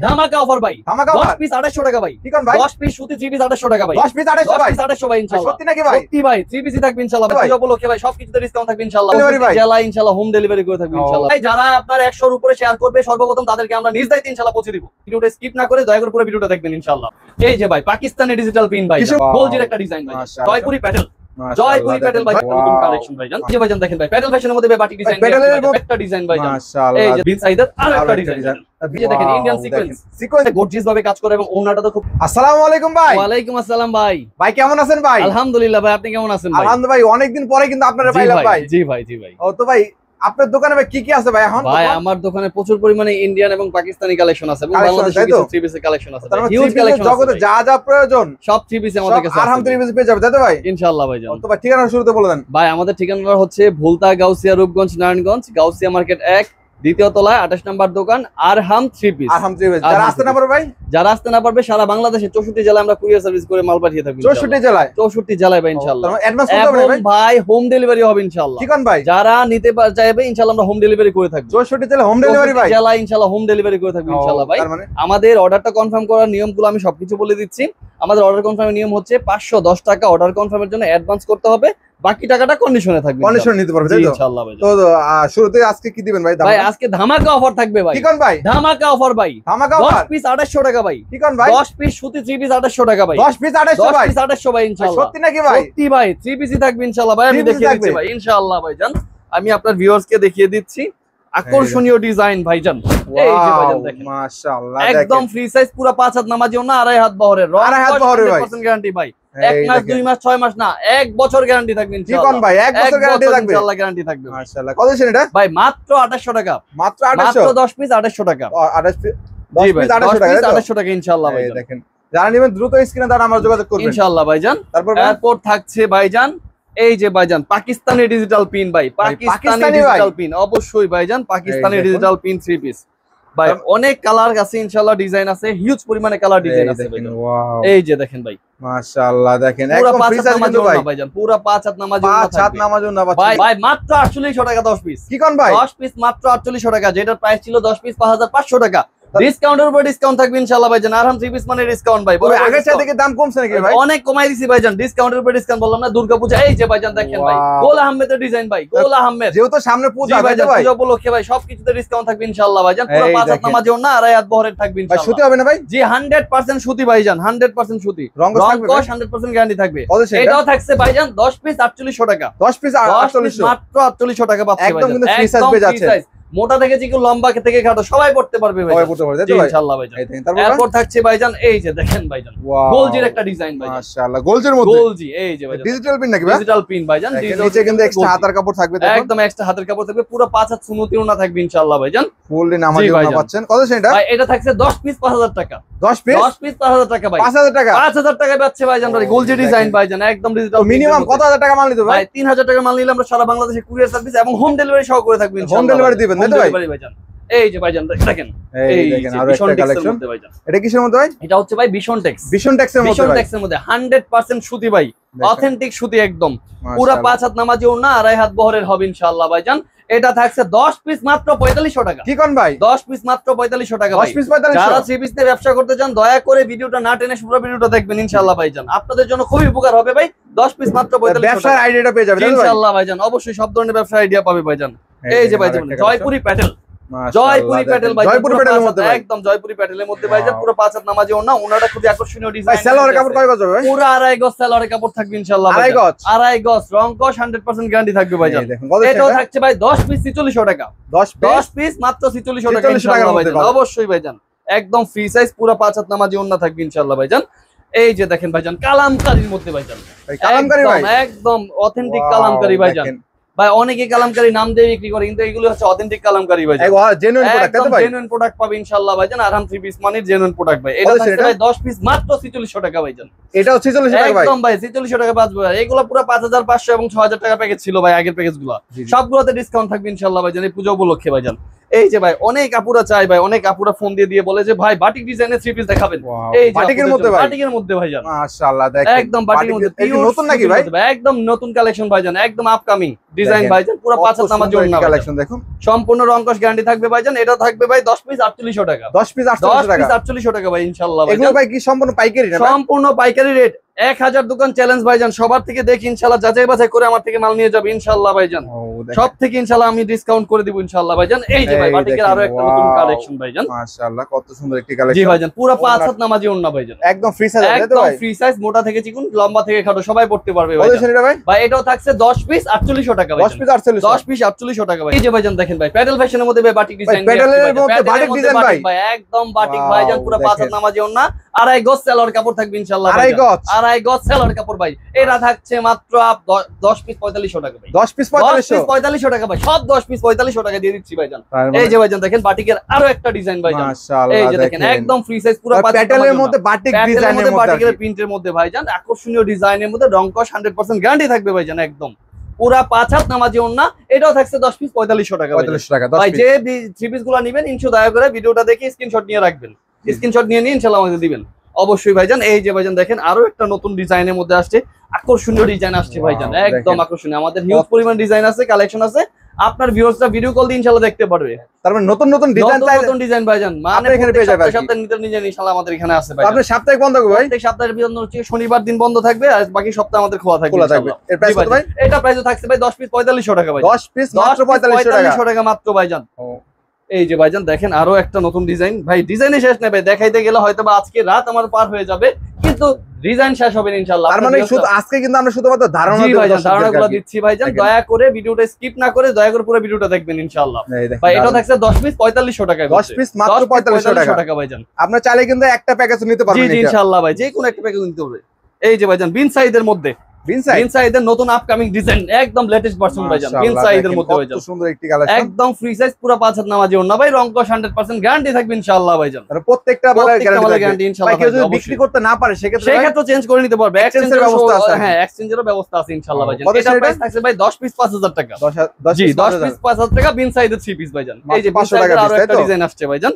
ধামাকা অফার ভাই, ধামাকা 10 পিস 2800 টাকা ভাই। কি কোন ভাই? 10 পিস সুতি 3 পিস 2800 টাকা ভাই। 10 পিস 2800 ভাই। 2800 ভাই ইনশাআল্লাহ। সত্যি নাকি ভাই? সত্যি ভাই, 3 পিসই থাকবে ইনশাআল্লাহ ভাই। পূজা উপলক্ষে ভাই সবকিছুতে ডিসকাউন্ট থাকবে ইনশাআল্লাহ। ডেলিভারি ভাই। জেলা ইনশাআল্লাহ হোম ডেলিভারি করে থাকবে ইনশাআল্লাহ। ভাই যারা আপনার 100 এর উপরে শেয়ার করবে সর্বপ্রথম তাদেরকে আমরা নিজ দায়িত্বে ইনশাআল্লাহ পৌঁছে দিব। ভিডিওটা স্কিপ না করে দয়া করে পুরো ভিডিওটা দেখবেন ইনশাআল্লাহ। এই যে ভাই পাকিস্তানি ডিজিটাল পিন ভাই, গোলজির একটা ডিজাইন ভাই, জয়পুরি প্যাটেল, জয়পুরি প্যাটেল ভাই, নতুন কালেকশন ভাই জান। এই যে ভাইজান দেখেন ভাই প্যাটেল ফ্যাশনের মধ্যে বাটিক ডিজাইন, একটা ডিজাইন ভাই জান। মাশাআল্লাহ। এই যে বিন সাইদের আরেকটা ডিজাইন। এই যে দেখেন ইন্ডিয়ান সিকোয়েন্স গর্জিয়াস ভাবে কাজ করে এবং ওনাটা তো খুব। আসসালামু আলাইকুম ভাই। ওয়ালাইকুম আসসালাম ভাই। ভাই কেমন আছেন ভাই? আলহামদুলিল্লাহ ভাই, আপনি কেমন আছেন ভাই? আলহামদুলিল্লাহ ভাই, অনেকদিন পরে কিন্তু আপনারা পাইলাম ভাই। জি ভাই, জি ভাই। ও তো ভাই আপনার দোকানে ভাই কি আছে ভাই এখন? ভাই আমার দোকানে প্রচুর পরিমাণে ইন্ডিয়ান এবং পাকিস্তানি কালেকশন আছে এবং বাংলাদেশি কিছু থ্রি পিসের কালেকশন আছে। হিউজ কালেকশন জগতে আছে, যা যা প্রয়োজন সব থ্রি পিস আমাদের কাছে আছে। আরহাম থ্রি পিস পেয়ে যাবে তাই তো ভাই? ইনশাআল্লাহ ভাই জান। তো ভাই ঠিকানা শুরুতে বলে দেন ভাই। আমাদের ঠিকানাটা হচ্ছে ভুলতা, গাউসিয়া, রূপগঞ্জ, নারায়ণগঞ্জ, গাউসিয়া মার্কেট 1, দ্বিতীয় তলায় 28 নম্বর দোকান, আরহাম থ্রি পিস। আরহাম থ্রি পিস যারা আসতে না পারবে ভাই, যারা আসতে না পারবে সারা বাংলাদেশে 64 জেলায় আমরা কুরিয়ার সার্ভিস করে মাল পাঠিয়ে থাকব। 64 জেলায়? 64 জেলায় ভাই ইনশাআল্লাহ। অ্যাডভান্স করতে হবে ভাই? ভাই হোম ডেলিভারি হবে ইনশাআল্লাহ। কি কোন ভাই? যারা নিতে চাইবে ইনশাআল্লাহ আমরা হোম ডেলিভারি করে থাকব। 64 জেলায় হোম ডেলিভারি ভাই? জেলায় ইনশাআল্লাহ হোম ডেলিভারি করে থাকব ইনশাআল্লাহ ভাই। আমাদের অর্ডারটা কনফার্ম করার নিয়মগুলো আমি সবকিছু বলে দিচ্ছি। আমাদের অর্ডার কনফার্মের নিয়ম হচ্ছে 510 টাকা অর্ডার কনফার্মের জন্য অ্যাডভান্স করতে হবে, বাকি টাকাটা কন্ডিশনে থাকবে। কন্ডিশন নিতে পারবে তাই তো? ইনশাআল্লাহ ভাই। তো শুরুতে আজকে কি দিবেন ভাই? ভাই আজকে ধামাকা অফার থাকবে ভাই। কি কোন ভাই? ধামাকা অফার ভাই, ধামাকা অফার 10 পিস 2800 টাকা ভাই। কি কোন ভাই? 10 পিস সুতি 3 পিস 2800 টাকা ভাই। 10 পিস 2800 ভাই? 10 পিস 2800 ভাই ইনশাআল্লাহ। সত্যি নাকি ভাই? সত্যি ভাই, 3 পিসই থাকবে ইনশাআল্লাহ ভাই। আমি দেখিয়ে দিচ্ছি ভাই ইনশাআল্লাহ ভাইজান। আমি আপনার ভিউয়ার্স কে দেখিয়ে দিচ্ছি আকর্ষণীয় ডিজাইন ভাইজান। এই যে ভাইজান দেখেন মাশাআল্লাহ, একদম ফ্রি সাইজ, পুরো 5 হাত নামাজি না, 2.5 হাত বহরের, 2.5 হাত বহরের ভাই, 100% গ্যারান্টি ভাই। 1 মাস 2 মাস 6 মাস না, 1 বছর গ্যারান্টি থাকবে ইনশাআল্লাহ। কি কোন ভাই? 1 বছর গ্যারান্টি থাকবে ইনশাআল্লাহ, গ্যারান্টি থাকবে মাশাআল্লাহ। কত দিন এটা ভাই? মাত্র 2800 টাকা। মাত্র 2800? মাত্র 10 পিস 2800 টাকা। 10 পিস 2800 টাকা ইনশাআল্লাহ ভাই। দেখেন যারা নেবেন দ্রুত স্ক্রিনে দ্বারা আমরা যোগাযোগ করবেন ইনশাআল্লাহ ভাইজান। তারপর থাকছে ভাইজান এই যে ভাইজান পাকিস্তানি ডিজিটাল পিন ভাই, পাকিস্তানি ডিজিটাল পিন অবশ্যই ভাইজান, পাকিস্তানি ডিজিটাল পিন 3 পিস ভাই। অনেক কালার আছে ইনশাআল্লাহ, ডিজাইন আছে, হিউজ পরিমাণে কালার ডিজাইন আছে ভাই। এই যে দেখেন ভাই মাশাআল্লাহ, দেখেন পুরো একদম 5 ফ্রি হাত সাইজ নামাজি ভাই। ভাইজান, পুরো 5 হাত নামাজি 5 হাত নামাজি না ভাই। ভাই মাত্র 4800 টাকা 10 পিস। কি কোন ভাই? 10 পিস মাত্র 4800 টাকা, যেটার প্রাইস ছিল 10 পিস 5500 টাকা। ডিসকাউন্টের উপর ডিসকাউন্ট থাকবে ইনশাআল্লাহ ভাইজান। আরহাম 3 পিস মানে ডিসকাউন্ট ভাই। আগের চাইতে থেকে দাম কমছে নাকি ভাই? অনেক কমাই দিছি ভাইজান, ডিসকাউন্টের উপর ডিসকাউন্ট বললাম না, দুর্গাপূজা। এই যে ভাইজান দেখেন ভাই গোল আহমেদের ডিজাইন ভাই, গোল আহমেদ। যেহেতু সামনে পূজা ভাই, পূজা উপলক্ষে ভাই সবকিছুতে ডিসকাউন্ট থাকবে ইনশাআল্লাহ ভাইজান। পুরো 5 হাত নামাজিও না, 2.5 হাত বহরের থাকবে ভাই। ইনশাআল্লাহ। সুতি হবে না ভাই? জি 100% সুতি ভাইজান, 100% সুতি। রং কস 100% গ্যারান্টি থাকবে। এটাও থাকছে ভাইজান 10 পিস 4800 টাকা। 10 পিস 4800 মাত্র 4800 টাকা পাচ্ছেন একদম কিন্তু ফ্রি সাইজ পেয়ে যাচ্ছে। মোটা থেকে চিকন, লম্বা থেকে খাটো সবাই পড়তে পারবে ভাই, সবাই পড়তে পারবে তাই তো ভাই? ইনশাআল্লাহ ভাইজান। তারপর থাকছে ভাইজান এই যে দেখেন ভাইজান গোলজির একটা ডিজাইন ভাই, মাশাআল্লাহ। গোলজির মধ্যে গোলজি এই যে ভাইজান ডিজিটাল পিন নাকি ভাই? ডিজিটাল পিন ভাইজান। নিচে কিন্তু এক্সট্রা হাতের কাপড় থাকবে, দেখুন একদম এক্সট্রা হাতের কাপড় থাকবে, পুরো 5 হাত সুন্নতি ওড়না থাকবে ইনশাআল্লাহ ভাইজান। ফুললি নামাজি ওড়না পাচ্ছেন। কত সেটা ভাই? এটা থাকছে 10 পিস 5000 টাকা। 10 পিস 5000 টাকা ভাই। 5000 টাকা 5000 টাকা পাচ্ছে ভাইজান ভাই, গোলজি ডিজাইন ভাইজান, একদম ডিজিটাল। মিনিমাম কত হাজার টাকা মাল নিতে ভাই? 3000 টাকা মাল নিলে আমরা সারা বাংলাদেশে কুরিয়ার সার্ভিস এবং হোম ডেলিভারি সহ করে থাকব ইনশাআল্লাহ। হোম ডেলিভারি দিবেন তাই তো ভাই? ভাইজান এই যে ভাইজান দেখেন, এই দেখেন আরো একটা কালেকশন। এটা কিসের মধ্যে ভাই? এটা হচ্ছে ভাই ভীষণ টেক্স। ভীষণ টেক্সের মধ্যে ভাই, ভীষণ টেক্সের মধ্যে 100% সুতি ভাই, অথেন্টিক সুতি একদম। পুরো 5 হাত নামাজি ওড়না, 2.5 হাত বহরের হবে ইনশাআল্লাহ ভাইজান। এটা থাকছে 10 পিস মাত্র 4500 টাকা। কি কোন ভাই? 10 পিস মাত্র 4500 টাকা ভাই। 10 পিস 4500। যারা 3 পিস নিয়ে ব্যবসা করতে চান দয়া করে ভিডিওটা না টেনে পুরো ভিডিওটা দেখবেন ইনশাআল্লাহ ভাইজান, আপনাদের জন্য খুবই উপকার হবে ভাই। 10 পিস মাত্র 4500 টাকা। ব্যবসার আইডিয়াটা পেয়ে যাবেন ইনশাআল্লাহ ভাইজান, অবশ্যই সব ধরনের ব্যবসার আইডিয়া পাবে ভাইজান। এই যে ভাইজান জয়পুরি প্যাটেল, জয়পুরি প্যাটেল ভাই, জয়পুরি প্যাটেলের মধ্যে একদম জয়পুরি প্যাটেলের মধ্যে ভাইজান, পুরো 5 হাত নামাজি ওড়না, ওনাটা খুবই আকর্ষণীয় ডিজাইন। ভাই সালোয়ারের কাপড় কয় গজ হবে? পুরো 2.5 গজ সালোয়ারের কাপড় থাকবে ইনশাআল্লাহ। 2.5 গজ 2.5 গজ রং কস 100% গ্যারান্টি থাকবে ভাইজান। এটাও থাকছে ভাই 10 পিস 4600 টাকা। 10 পিস মাত্র 4600 টাকা ইনশাআল্লাহ ভাইজান। অবশ্যই ভাইজান একদম ফ্রি সাইজ, পুরো 5 হাত নামাজি ওড়না থাকবে ইনশাআল্লাহ ভাইজান। এই যে দেখেন ভাইজান কালামকারীর মধ্যে ভাইজান, কালামকারী ভাই একদম অথেন্টিক কালামকারী ভাইজান। ভাই অনেকে কালামকারী নাম দিয়ে বিক্রি করে, কিন্তু এগুলো হচ্ছে অথেন্টিক কালামকারী ভাই, জেনুইন প্রোডাক্ট তাই তো ভাই? জেনুইন প্রোডাক্ট পাবে ইনশাআল্লাহ ভাইজান। আরহাম 3 পিস মানে জেনুইন প্রোডাক্ট ভাই। এটা থাকছে ভাই 10 পিস মাত্র 4600 টাকা ভাইজান। এটাও 4600 টাকা ভাই? একদম ভাই 4600 টাকা পাঁচবে ভাই। এগুলো পুরো 5500 এবং 6000 টাকা প্যাকেজ ছিল ভাই আগের প্যাকেজগুলো, সবগুলোতে ডিসকাউন্ট থাকবে ইনশাআল্লাহ ভাইজান এই পূজা উপলক্ষে ভাইজান। এই যে ভাই অনেক আপুরা চাই ভাই, অনেক আপুরা ফোন দিয়ে বলে যে ভাই বাটিক ডিজাইনের থ্রি পিস দেখাবেন। এই যে বাটিকের মধ্যে ভাই, বাটিকের মধ্যে ভাই জান মাশাআল্লাহ দেখেন একদম বাটিকের মধ্যে নতুন নাকি ভাই? একদম নতুন কালেকশন ভাই জান, একদম আপকামিং ডিজাইন ভাই জান, পুরো 5 হাত নামাজি ওড়না কালেকশন দেখুন, সম্পূর্ণ রংকশ গ্যারান্টি থাকবে ভাই জান। এটা থাকবে ভাই 10 পিস 4800 টাকা, 10 পিস 4800 টাকা ভাই ইনশাআল্লাহ ভাই। এগুলো ভাই কি সম্পূর্ণ পাইকারি না? সম্পূর্ণ পাইকারি রেট, 1000 দোকান চ্যালেঞ্জ ভাইজান, সবার থেকে দেখি ইনশাআল্লাহ যাচাই বাছাই করে আমার থেকে মাল নিয়ে যাবে ইনশাআল্লাহ ভাইজান। সব থেকে ইনশাআল্লাহ আমি ডিসকাউন্ট করে দিব ইনশাআল্লাহ ভাইজান। এই যে ভাই বাটিকের আরো একটা নতুন কালেকশন ভাইজান, মাশাআল্লাহ কত সুন্দর একটি কালেকশন। জি ভাইজান পুরো 5 হাত নামাজি ওড়না ভাইজান, একদম ফ্রি সাইজ আছে তো একদম ভাই? ফ্রি সাইজ, মোটা থেকে চিকন, লম্বা থেকে খাটো সবাই পড়তে পারবে কত ভাইজান। সেটা ভাই? ভাই এটাও থাকছে 10 পিস 4800 টাকা ভাই, 10 পিস 4800, 10 পিস 4800 টাকা ভাই। এই যে ভাইজান দেখেন ভাই প্যাডেল ফ্যাশনের মধ্যে ভাই বাটিক ডিজাইন, প্যাডেলের মধ্যে বাটিক ডিজাইন ভাই, একদম বাটিক ভাইজান, পুরো 5 হাত নামাজি ওড়না, আড়াই গজ সেলর কাপড় থাকবে ইনশাআল্লাহ, আড়াই গজ সেলর কাপড় ভাই। এটা থাকছে মাত্র 10 পিস 4500 টাকা ভাই, 10 পিস 4500 টাকা ভাই, সব 10 পিস 4500 টাকা দিয়ে দিচ্ছি ভাইজান। এই যে ভাইজান দেখেন বাটিকের আরো একটা ডিজাইন ভাইজান, মাশাআল্লাহ এই যে দেখেন একদম ফ্রি সাইজ, পুরো প্যাডেলের মধ্যে বাটিক ডিজাইনের মধ্যে, বাটিকের প্রিন্টের মধ্যে ভাইজান, আকর্ষণীয় ডিজাইনের মধ্যে রংকশ 100% গ্যারান্টি থাকবে ভাইজান একদম, পুরা 5 হাত নামাজি ওড়না। এটাও থাকছে 10 পিস 4500 টাকা, 4500 টাকা ভাই। যে থ্রি পিস গুলো নেবেন ইনশাআল্লাহ দয়া করে ভিডিওটা দেখে স্ক্রিনশট নিয়ে রাখবেন, স্ক্রিনশট নিয়ে ইনশাআল্লাহ আমাদের দিবেন অবশ্যই ভাইজান। এই যে ভাইজান দেখেন আরো একটা নতুন ডিজাইনের মধ্যে আসছে, আকর্ষণীয় ডিজাইন আসছে ভাইজান, একদম আকর্ষণীয়। আমাদের হিউজ পরিমাণ ডিজাইন আছে, কালেকশন আছে, আপনার ভিউয়ার্সরা ভিডিও কল দিয়ে ইনশাআল্লাহ দেখতে পারবে। তারপর নতুন নতুন ডিজাইন চাই, নতুন ডিজাইন ভাইজান মানে এখানে পেয়ে যাবেন, সপ্তাহে নিতে ডিজাইন ইনশাআল্লাহ আমাদের এখানে আছে ভাই। আপনি সাপ্তাহিক বন্ধ করবেন ভাই? প্রত্যেক সপ্তাহের বন্ধ হচ্ছে শনিবার দিন বন্ধ থাকবে, আর বাকি সপ্তাহ আমাদের খোলা থাকবে ইনশাআল্লাহ। এর প্রাইস কত ভাই? এটা প্রাইস থাকছে ভাই 10 পিস 4500 টাকা ভাই, 10 পিস মাত্র 4500 টাকা মাত্র ভাইজান। এই যে ভাইজান দেখেন আরো একটা নতুন ডিজাইন ভাই, ডিজাইনে শেষ নেই ভাই, দেখাইতে গেলে হয়তো বা আজকে রাত আমার পার হয়ে যাবে, কিন্তু ডিজাইন শেষ হবে না ইনশাআল্লাহ। তার মানে শুধু আজকে কিন্তু আমরা শুধুমাত্র ধারণাগুলো দিচ্ছি ভাইজান, দয়া করে ভিডিওটা স্কিপ না করে দয়া করে পুরো ভিডিওটা দেখবেন ইনশাআল্লাহ ভাই। এটা থাকছে 10 পিস 4500 টাকা, 10 পিস মাত্র 4500 টাকা ভাইজান। আপনি চাইলে কিন্তু একটা প্যাকেজ নিতে পারবেন জি ইনশাআল্লাহ ভাই, যে কোনো একটা প্যাকেজ নিতে হবে। এই যে ভাইজান বিন সাইদের মধ্যে, বিন সাইদের নতুন আপকামিং ডিজাইন, একদম লেটেস্ট ভার্সন ভাইজান, বিন সাইদের মধ্যে ভাইজান, কত সুন্দর একটি কালেকশন, একদম ফ্রি সাইজ, পুরো 5 হাত নামাজি ওড়না ভাই, রংকশ 100% গ্যারান্টি থাকবে ইনশাআল্লাহ ভাইজান। আর প্রত্যেকটা মালের গ্যারান্টি ইনশাআল্লাহ। কেউ যদি বিক্রি করতে না পারে সেক্ষেত্রে চেঞ্জ করে নিতে পারবে, এক্সচেঞ্জের ব্যবস্থা আছে, হ্যাঁ এক্সচেঞ্জের ব্যবস্থা আছে ইনশাআল্লাহ ভাইজান। এটা প্রাইস থাকছে ভাই 10 পিস 5000 টাকা, 10 পিস 5000 টাকা, বিন সাইদের 3 পিস ভাইজান। এই যে 500 টাকা আরো একটা ডিজাইন আসছে ভাইজান,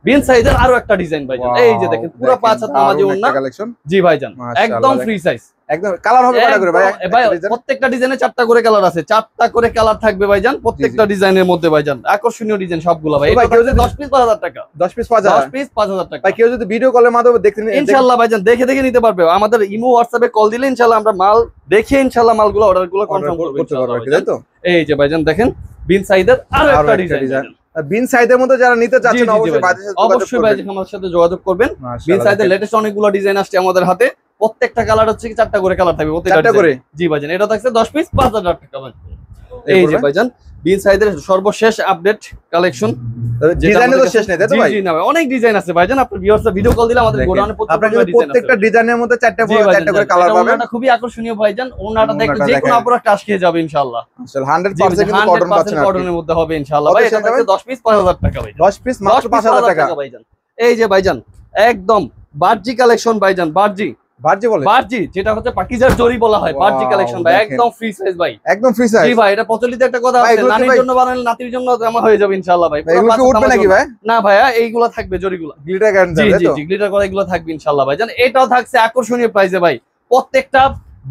বিন সাইজের আরো একটা ডিজাইন ভাইজান। এই যে দেখেন পুরো 5 হাত নামাজি ওড়না কালেকশন, জি ভাইজান একদম ফ্রি সাইজ, একদম কালার হবে কয়টা করে ভাই? ভাই প্রত্যেকটা ডিজাইনে 4টা করে কালার আছে, 4টা করে কালার থাকবে ভাইজান প্রত্যেকটা ডিজাইনের মধ্যে ভাইজান, আকর্ষণীয় ডিজাইন সবগুলো ভাই। ভাই কেউ যদি 10 পিস 5000 টাকা, 10 পিস 5000 টাকা ভাই, কেউ যদি ভিডিও কলের মাধ্যমে দেখতে ইনশাআল্লাহ ভাইজান দেখে নিতে পারবে। আমাদের ইমো হোয়াটসঅ্যাপে কল দিলে ইনশাআল্লাহ আমরা মাল দেখে ইনশাআল্লাহ মালগুলো অর্ডারগুলো কনফার্ম করব ইনশাআল্লাহ, তাই তো? এই যে ভাইজান দেখেন বিন সাইদের আরো একটা ডিজাইন, বিন সাইদের মধ্যে যারা নিতে চাচ্ছেন অবশ্যই ভাই আমার সাথে যোগাযোগ করবেন। বিন সাইদের লেটেস্ট অনেকগুলো ডিজাইন আসছে আমাদের হাতে, প্রত্যেকটা কালার হচ্ছে 4টা করে কালার থাকবে, প্রত্যেকটা করে, জি ভাইজান। এটা থাকছে 10 পিস 5000 টাকা ভাই। এই যে ভাইজান বিন সাইদের সর্বশেষ আপডেট কালেকশন, ডিজাইনে তো শেষ নেই তাই তো ভাই? জি না ভাই অনেক ডিজাইন আছে ভাইজান, আপনার ভিউয়ার্সরা ভিডিও কল দিলে আমাদের গোডাউনে প্রত্যেকটা ডিজাইনের মধ্যে 4টা করে কালার পাবেন। এটা খুবই আকর্ষণীয় ভাইজান, ওনাটা দেখলে যে কোনো আপুরা টাচ খেয়ে যাবে ইনশাআল্লাহ, আসলে 100% কিন্তু কটন পাচ্ছেন, কটনের মধ্যে হবে ইনশাআল্লাহ ভাই। এটা থাকছে 10 পিস 5000 টাকা ভাই, 10 পিস মাত্র 5000 টাকা ভাইজান। এই যে ভাইজান একদম বার্জি কালেকশন ভাইজান, বার্জি বলে, বার্জি যেটা হচ্ছে পাকিজার জরি বলা হয়, বার্জি কালেকশন ভাই, একদম ফ্রি সাইজ ভাই, একদম ফ্রি সাইজ। জি ভাই এটা প্রচলিত একটা কথা আছে, নানির জন্য বানালে নাতির জন্য জামা হয়ে যাবে ইনশাআল্লাহ ভাই। এগুলো কি উঠবে নাকি ভাই? না ভাইয়া এইগুলা থাকবে, জরিগুলা গ্লিটার গ্যারান্টি আছে তো? জি গ্লিটার করা এগুলো থাকবে ইনশাআল্লাহ ভাইজান। এটাও থাকছে আকর্ষণীয় প্রাইসে ভাই, প্রত্যেকটা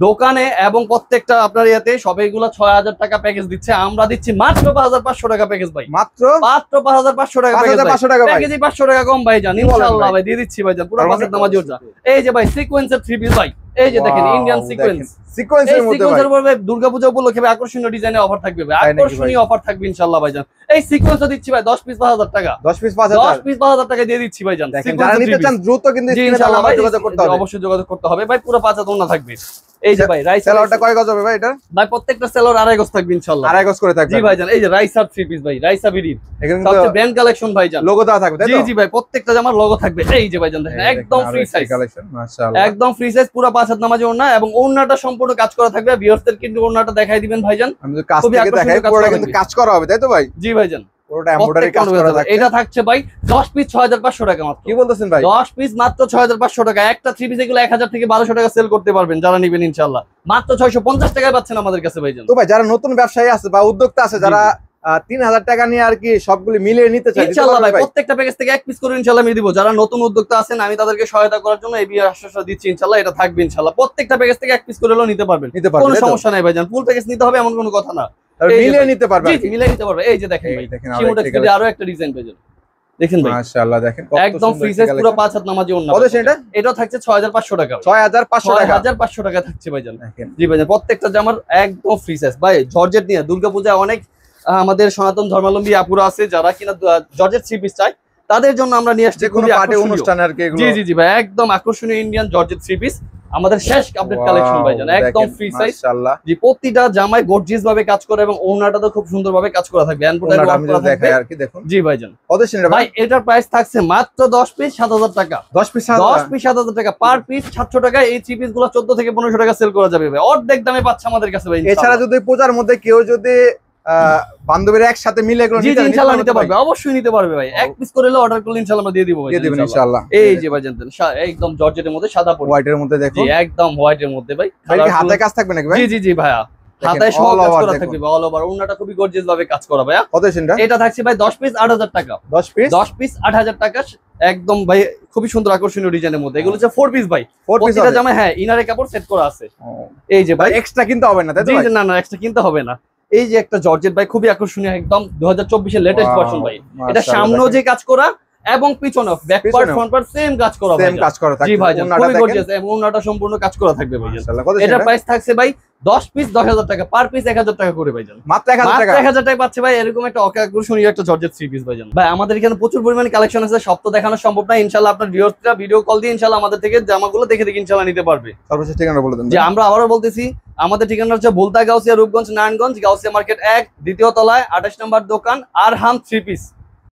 দোকানে এবং প্রত্যেকটা আপনার ইয়াতে সবগুলো 6000 টাকা প্যাকেজ দিচ্ছে, আমরা দিচ্ছি মাত্র 5500 টাকা প্যাকেজ ভাই, মাত্র 5500 টাকা প্যাকেজ, 500 টাকা প্যাকেজই 500 টাকা কম ভাই জান ইনশাআল্লাহ ভাই, দিয়ে দিচ্ছি ভাই জান পুরো 5 হাত নামাজি ওড়না। এই যে ভাই সিকোয়েন্সের 3 পিস ভাই, এই যে দেখেন ইন্ডিয়ান সিকোয়েন্স, সিকোয়েন্সের মধ্যে ভাই দুর্গাপূজা উপলক্ষে আকর্ষণীয় ডিজাইনে অফার থাকবে ভাই, আকর্ষণীয় অফার থাকবে ইনশাআল্লাহ ভাইজান। এই সিকোয়েন্সও দিচ্ছি ভাই 10 পিস 5000 টাকা, 10 পিস 5000 টাকা দিয়ে দিচ্ছি ভাইজান। যারা নিতে চান দ্রুত কিন্তু ইনশাআল্লাহ যোগাযোগ করতে হবে, অবশ্যই যোগাযোগ করতে হবে ভাই, পুরো 5 হাত ওড়না থাকবে। এই যে ভাই রাইস সেলরটা কয় গজ হবে ভাই? এটা ভাই প্রত্যেকটা সেলর আড়াই গজ থাকবে ইনশাআল্লাহ, আড়াই গজ করে থাকবে, জি ভাইজান। এই যে রাইসার 3 পিস ভাই, রাইসা বিডি এখানে তো ব্র্যান্ড কালেকশন ভাইজান, লোগো দেওয়া থাকবে, জি জি ভাই প্রত্যেকটা জামার লোগো থাকবে। এই যে ভাইজান দেখেন একদম ফ্রি সাইজ কালেকশন, মাশাআল্লাহ একদম ফ্রি সাইজ, পুরো 5 হাত নামাজি ওড়না এবং ওড়নাটা সম্পূর্ণ কাজ করা থাকবে। ভিউয়ারদের কিন্তু ওড়নাটা দেখাই দিবেন ভাইজান, আমি তো কাজ থেকে দেখাই, পুরোটা কিন্তু কাজ করা হবে তাই তো ভাই? জি ভাইজান পুরোটা এমব্রয়ডারি কাজ করা থাকবে। এটা থাকছে ভাই 10 পিস 6500 টাকা মাত্র। কি বলতেছেন ভাই? 10 পিস মাত্র 6500 টাকা, একটা 3 পিস এগুলো 1000 থেকে 1200 টাকা সেল করতে পারবেন যারা নেবেন ইনশাআল্লাহ, মাত্র 650 টাকায় পাচ্ছেন আমাদের কাছে ভাইজান। তো ভাই যারা নতুন ব্যবসায়ী আছে বা উদ্যোক্তা আছে, যারা 3000 টাকা নিয়ে আর কি সবগুলি মিলিয়ে নিতে চাই, ইনশাআল্লাহ ভাই প্রত্যেকটা প্যাকেজ থেকে এক পিস করে ইনশাআল্লাহ আমি দিব। যারা নতুন উদ্যোক্তা আছেন আমি তাদেরকে সহায়তা করার জন্য এই আশ্বাস দিচ্ছি, ইনশাআল্লাহ এটা থাকবে ইনশাআল্লাহ। প্রত্যেকটা প্যাকেজ থেকে এক পিস করে হলেও নিতে পারবেন, কোনো সমস্যা নাই ভাইজান। ফুল প্যাকেজ নিতে হবে এমন কোনো কথা না, মিলিয়ে নিতে পারবে। জি মিলিয়ে নিতে পারবে। এই যে দেখেন ভাই শিমুটেক্স এর আরো একটা ডিজাইন পেয়ে যাবেন, দেখেন ভাই মাশাআল্লাহ, দেখেন একদম ফ্রি সাইজ পুরো 5 হাত নামাজি ওন্না। কত সেটা? এটা থাকছে 6500 টাকা। 6500 টাকা থাকছে ভাইজান। জি ভাইজান প্রত্যেকটা জামার একদম ফ্রি সাইজ ভাই। জর্জেট নিয়ে দুর্গাপূজায় অনেক আমাদের সনাতন ধর্মাবলম্বী আপুরা আছে যারা কিনা জর্জেট থ্রি পিস চাই, তাদের জন্য আমরা নিয়ে আসছি কোনো পার্টি অনুষ্ঠানে আর কি এগুলো। জি জি জি ভাই একদম আকর্ষণীয় ইন্ডিয়ান জর্জেট থ্রি পিস, আমাদের শেষ আপডেট কালেকশন ভাইজান, একদম ফ্রি সাইজ মাশাআল্লাহ। জি প্রতিটা জামায় গর্জিয়াস ভাবে কাজ করে এবং ওড়নাটা তো খুব সুন্দর ভাবে কাজ করা থাকবে, ওড়নাটা আমি দেখাই আর কি দেখুন। জি ভাইজান কত সেটা ভাই? এটার প্রাইস থাকছে মাত্র 10 পিস 7000 টাকা। 10 পিস 7000 টাকা পার পিস 700 টাকা। এই থ্রি পিস গুলো 14 থেকে 1500 টাকা সেল করা যাবে ভাই, অর্ধেক দামে পাচ্ছে আমাদের কাছে ভাই। এছাড়া যদি পূজার মধ্যে কেউ যদি বান্ধবীরা একসাথে মিলে এগুলো নিতে ইনশাআল্লাহ নিতে পারবে, অবশ্যই নিতে পারবে ভাই। এক পিস করে অর্ডার করলে ইনশাআল্লাহ আমরা দিয়ে দিব ভাই, দিয়ে দিবেন ইনশাআল্লাহ। এই যে ভাই জানেন একদম জর্জেটের মধ্যে সাদা পড়ি, হোয়াইটের মধ্যে দেখুন। জি একদম হোয়াইটের মধ্যে ভাই। হাতে কাজ থাকবে নাকি ভাই? জি জি জি ভাইয়া হাতায় সব কাজ করা থাকবে অল ওভার। ওন্নাটা খুবই গর্জিয়াস ভাবে কাজ করা ভাইয়া। কত সেটা? এটা থাকছে ভাই 10 পিস 8000 টাকা। 10 পিস 8000 টাকা একদম ভাই, খুবই সুন্দর আকর্ষণীয় ডিজাইনের মধ্যে। এগুলো হচ্ছে 4 পিস ভাই, প্রতিটা জামায় হ্যাঁ ইনারে কাপড় সেট করা আছে। এই যে ভাই এক্সট্রা কিনতে হবে না তাই তো? জি না না এক্সট্রা কিনতে হবে না। এই যে একটা জর্জেট ভাই খুবই আকর্ষণীয় একদম 2024 এর লেটেস্ট ভার্সন ভাই। এটা সামনে যে কাজ করা এবং পিছনে back part front part same কাজ করা ভাই, সেম কাজ করা থাকবে। জি ভাই খুবই গর্জিয়াস এবং ওন্নাটা সম্পূর্ণ কাজ করা থাকবে ভাই। এটা প্রাইস থাকছে ভাই 10 পিস 10000 টাকা, পার পিস 1000 টাকা করে ভাইজান। মাত্র 1000 টাকা। 1000 টাকা পাচ্ছে ভাই এরকম একটা আকর্ষণীয় একটা জর্জেট থ্রি পিস ভাইজান। ভাই আমাদের এখানে প্রচুর পরিমাণে কালেকশন আছে, সব তো দেখানো সম্ভব না। ইনশাআল্লাহ আপনার ভিউয়ার্সরা ভিডিও কল দিয়ে ইনশাআল্লাহ আমাদের থেকে জামাগুলো দেখে ইনশাআল্লাহ নিতে পারবে। সর্বশেষ ঠিকানা বলে দেন। যে আমরা আবারও বলতেছি আমাদের ঠিকানা হচ্ছে ভুলতা গাউসিয়া রূপগঞ্জ নারায়ণগঞ্জ, গাউসিয়া মার্কেট 1 দ্বিতীয় তলায় 28 নম্বর দোকান আরহাম থ্রি পিস।